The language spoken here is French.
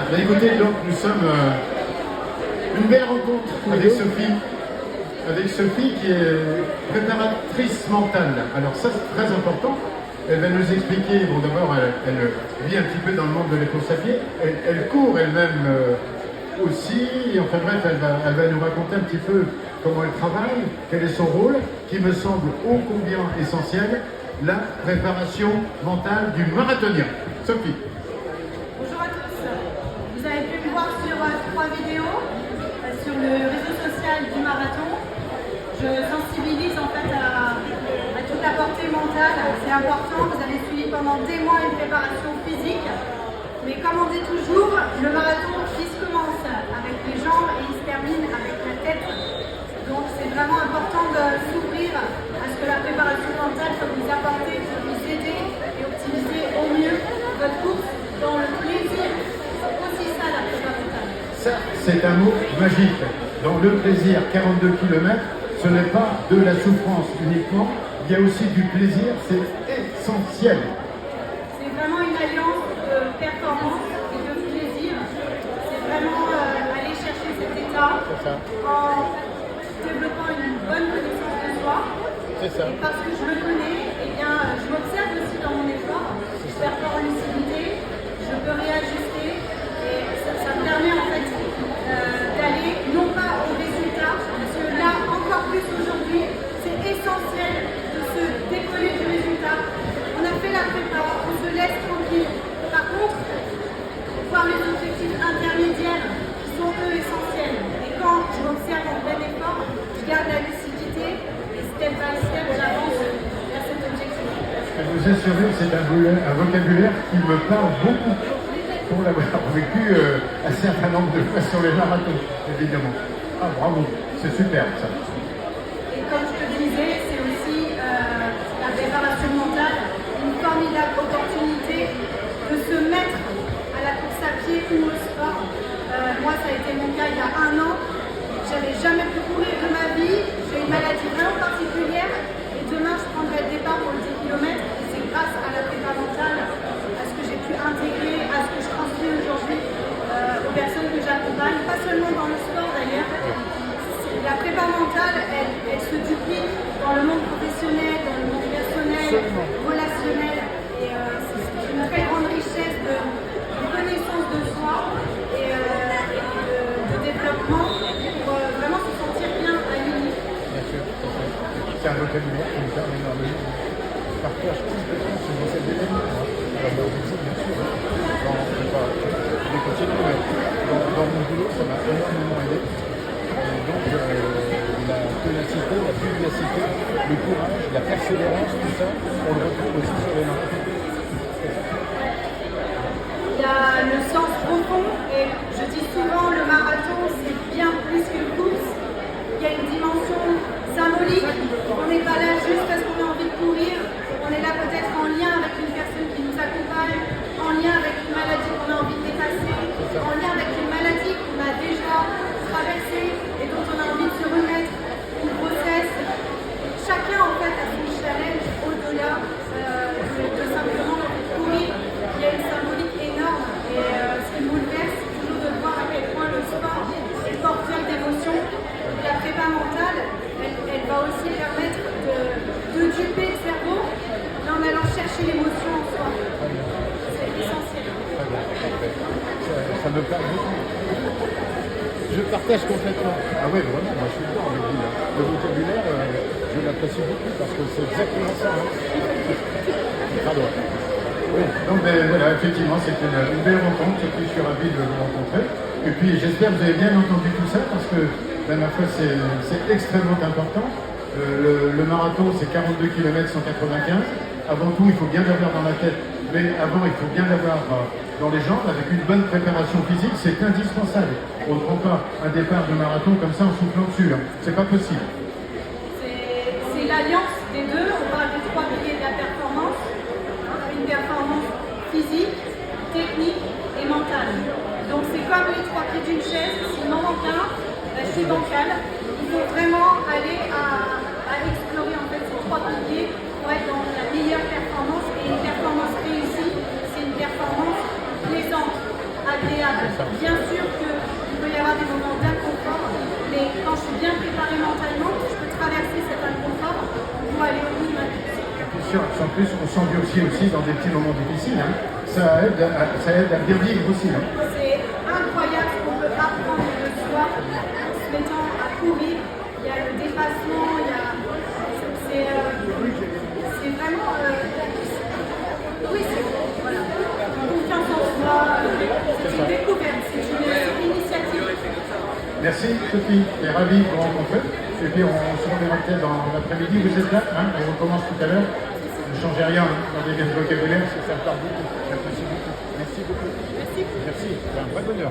Bah, écoutez, donc nous sommes une belle rencontre avec Sophie. Avec Sophie qui est préparatrice mentale. Alors ça c'est très important. Elle va nous expliquer, bon d'abord elle vit un petit peu dans le monde de la course à pied. Elle court elle-même aussi. Et enfin bref, elle va nous raconter un petit peu comment elle travaille, quel est son rôle, qui me semble ô combien essentiel, la préparation mentale du marathonien. Sophie. Bonjour à tous. Vous avez pu me voir sur 3 vidéos sur le réseau social du marathon. Je sensibilise en fait à toute la portée mentale. C'est important. Vous avez suivi pendant des mois une préparation physique. Mais comme on dit toujours, le marathon il se commence avec les jambes et il se termine avec la tête. Donc c'est vraiment important de s'ouvrir à ce que la préparation mentale peut vous apporter, peut vous aider et optimiser au mieux votre course dans le plaisir. C'est aussi ça la préparation mentale. Ça, c'est un mot magique. Dans le plaisir, 42 km, ce n'est pas de la souffrance uniquement, il y a aussi du plaisir, c'est essentiel. C'est vraiment une alliance de performance et de plaisir. C'est vraiment aller chercher cet état en développant une bonne connaissance de soi. C'est ça. Et parce que je le connais, eh bien, je m'observe aussi dans mon effort. Je perds pas en lucidité, je peux réajuster et ça me permet en fait d'aller non pas au résultat, parce que là, encore plus aujourd'hui, c'est essentiel de se décoller du résultat. On a fait la prépa, on se laisse tranquille. Par contre, voir les objectifs intermédiaires qui sont eux essentiels. Et quand je m'observe en plein effort, je garde la lucidité et step by step, j'avance vers cet objectif. Je peux vous assurer que c'est un vocabulaire qui me parle beaucoup pour l'avoir vécu un certain nombre de fois sur les marathons, évidemment. Ah bravo, c'est super ça. Et comme je te disais, c'est aussi la préparation mentale, une formidable opportunité de se mettre à la course à pied ou au sport. Moi, ça a été mon cas il y a 1 an. J'avais jamais pu courir de ma vie. J'ai une maladie vraiment particulière. Et demain, je prendrai le départ pour le 10 km. Et c'est grâce à la prépa mentale, à ce que j'ai pu intégrer, à ce que je transmets aujourd'hui aux personnes que j'accompagne, pas seulement dans le sport d'ailleurs. La prépa mentale, elle se duplique dans le monde professionnel, dans le monde personnel, relationnel. Et c'est une très grande richesse de connaissance de soi et de développement pour vraiment se sentir bien aligné. Bien sûr, c'est un vocabulaire qui me parle énormément. Je partage complètement ce vocabulaire. Alors, dans le métier, bien sûr, je vais continuer, mais dans mon boulot, ça m'a énormément aidé. Et donc, la ténacité, la pugnacité, le courage, la persévérance, tout ça, on le retrouve aussi sur les marathons. Il y a le sens profond et je dis souvent le marathon c'est bien plus qu'une course. Il y a une dimension symbolique. On n'est pas là juste parce qu'on a envie de courir. On est là peut-être en lien avec une personne qui nous accompagne, en lien avec une maladie qu'on a envie de dépasser, en lien avec une maladie qu'on a déjà traversée et dont on a envie de se remettre, une grossesse. Chacun en fait a son challenge au-delà de simplement courir. Il y a une symbolique énorme et ce qui me bouleverse, c'est toujours de voir à quel point le sport est porteur d'émotions. La prépa mentale, elle va aussi permettre de duper le cerveau en allant chercher l'émotion en soi. C'est essentiel. Ça me parle beaucoup. Je partage complètement. Ah oui, vraiment, moi je suis d'accord avec vous. Le vocabulaire, je l'apprécie beaucoup parce que c'est exactement ça. Pardon. Oui, donc voilà, effectivement, c'est une belle rencontre. Je suis ravi de vous rencontrer. Et puis j'espère que vous avez bien entendu tout ça parce que, ma foi, c'est extrêmement important. Le marathon, c'est 42 km 195. Avant tout, il faut bien l'avoir dans la tête, mais avant, il faut bien l'avoir dans les jambes. Avec une bonne préparation physique, c'est indispensable. On ne prend pas un départ de marathon comme ça en soufflant dessus. Hein. C'est pas possible. C'est l'alliance des deux. On parle des 3 piliers de la performance. Une performance physique, technique et mentale. Donc c'est comme les 3 pieds d'une chaise. S'il m'en manque un, je suis bancale. Il faut vraiment aller à explorer en fait ces 3 piliers pour être dans la meilleure performance. Et une performance réussie, c'est une performance plaisante, agréable. Bien sûr qu'il peut y avoir des moments d'inconfort, mais quand je suis bien préparée mentalement, je peux traverser cet inconfort pour aller au bout de ma course. En plus, on s'endurcit aussi dans des petits moments difficiles. Hein. Ça aide à bien vivre aussi. Hein. C'est incroyable ce qu'on peut apprendre de soi en se mettant à courir. Il y a le dépassement, il y a... c'est vraiment... oui, c'est voilà. Confiance en soi, c'est une découverte, c'est une initiative. Merci Sophie, j'étais ravi de vous rencontrer. Et puis on se reverra peut-être dans l'après-midi. Vous êtes là, hein, on recommence tout à l'heure. Ne changez rien hein, dans les liens de vocabulaire, ça part beaucoup. J'apprécie beaucoup. Merci beaucoup. Merci. Merci, c'est un vrai bonheur.